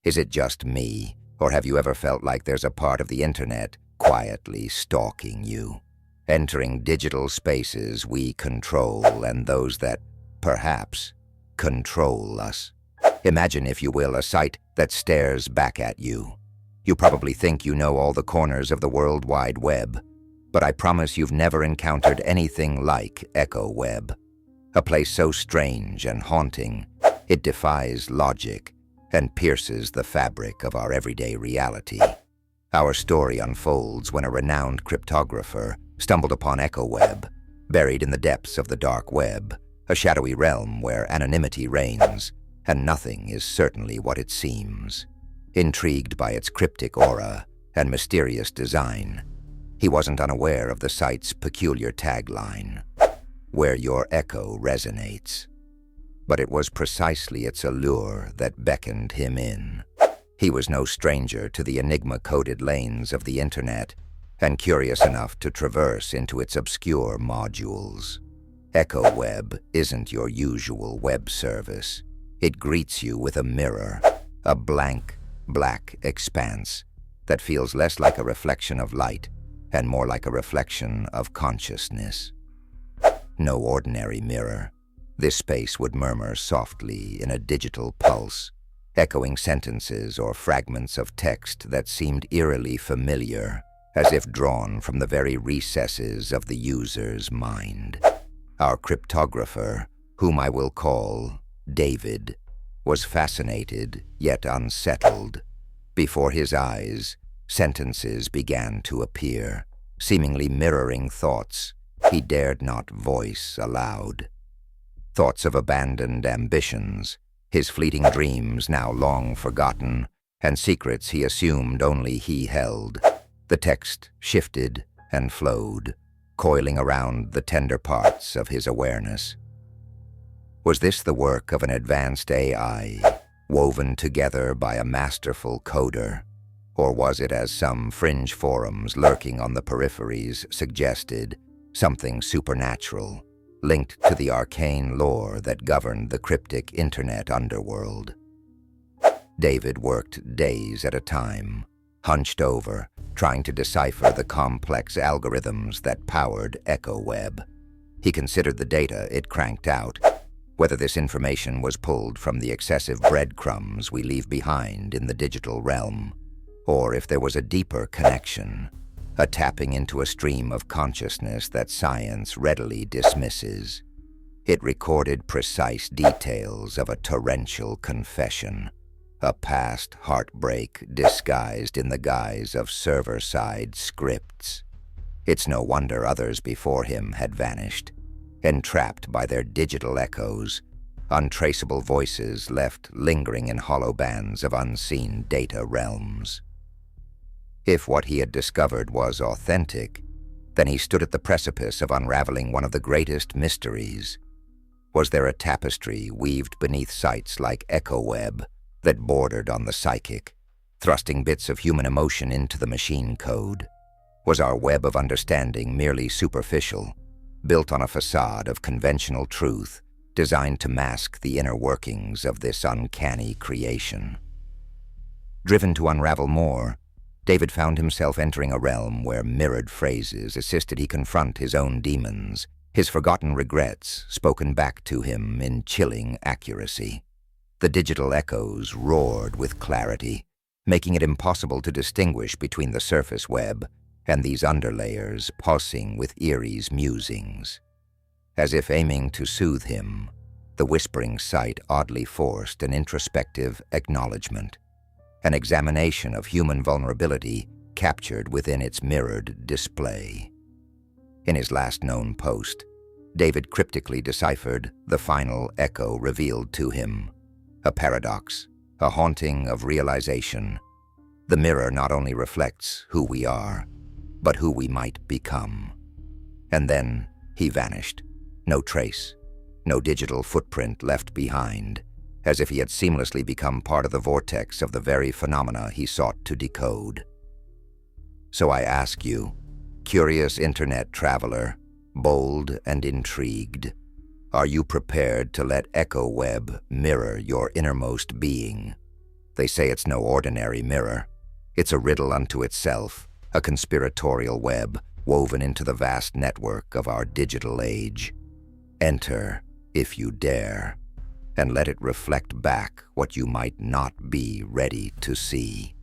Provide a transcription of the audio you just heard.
Is it just me, or have you ever felt like there's a part of the internet quietly stalking you? Entering digital spaces we control and those that, perhaps, control us. Imagine, if you will, a site that stares back at you. You probably think you know all the corners of the World Wide Web, but I promise you've never encountered anything like Echoweb. A place so strange and haunting, it defies logic and pierces the fabric of our everyday reality. Our story unfolds when a renowned cryptographer stumbled upon Echoweb, buried in the depths of the dark web, a shadowy realm where anonymity reigns, and nothing is certainly what it seems. Intrigued by its cryptic aura and mysterious design, he wasn't unaware of the site's peculiar tagline, "Where your echo resonates." But it was precisely its allure that beckoned him in. He was no stranger to the enigma-coded lanes of the internet, and curious enough to traverse into its obscure modules. Echoweb isn't your usual web service. It greets you with a mirror, a blank, black expanse that feels less like a reflection of light and more like a reflection of consciousness. No ordinary mirror. This space would murmur softly in a digital pulse, echoing sentences or fragments of text that seemed eerily familiar, as if drawn from the very recesses of the user's mind. Our cryptographer, whom I will call David, was fascinated yet unsettled. Before his eyes, sentences began to appear, seemingly mirroring thoughts he dared not voice aloud. Thoughts of abandoned ambitions, his fleeting dreams now long forgotten, and secrets he assumed only he held. The text shifted and flowed, coiling around the tender parts of his awareness. Was this the work of an advanced AI, woven together by a masterful coder? Or was it, as some fringe forums lurking on the peripheries suggested, something supernatural, linked to the arcane lore that governed the cryptic internet underworld? David worked days at a time, hunched over, trying to decipher the complex algorithms that powered Echoweb. He considered the data it cranked out, whether this information was pulled from the excessive breadcrumbs we leave behind in the digital realm, or if there was a deeper connection, a tapping into a stream of consciousness that science readily dismisses. It recorded precise details of a torrential confession, a past heartbreak disguised in the guise of server-side scripts. It's no wonder others before him had vanished, entrapped by their digital echoes, untraceable voices left lingering in hollow bands of unseen data realms. If what he had discovered was authentic, then he stood at the precipice of unraveling one of the greatest mysteries. Was there a tapestry weaved beneath sites like Echoweb that bordered on the psychic, thrusting bits of human emotion into the machine code? Was our web of understanding merely superficial, built on a facade of conventional truth designed to mask the inner workings of this uncanny creation? Driven to unravel more, David found himself entering a realm where mirrored phrases assisted he confront his own demons, his forgotten regrets spoken back to him in chilling accuracy. The digital echoes roared with clarity, making it impossible to distinguish between the surface web and these underlayers pulsing with Erie's musings. As if aiming to soothe him, the whispering sight oddly forced an introspective acknowledgement, an examination of human vulnerability captured within its mirrored display. In his last known post, David cryptically deciphered the final echo revealed to him, a paradox, a haunting of realization. The mirror not only reflects who we are, but who we might become. And then he vanished. No trace, no digital footprint left behind, as if he had seamlessly become part of the vortex of the very phenomena he sought to decode. So I ask you, curious internet traveler, bold and intrigued, are you prepared to let Echoweb mirror your innermost being? They say it's no ordinary mirror. It's a riddle unto itself, a conspiratorial web woven into the vast network of our digital age. Enter, if you dare, and let it reflect back what you might not be ready to see.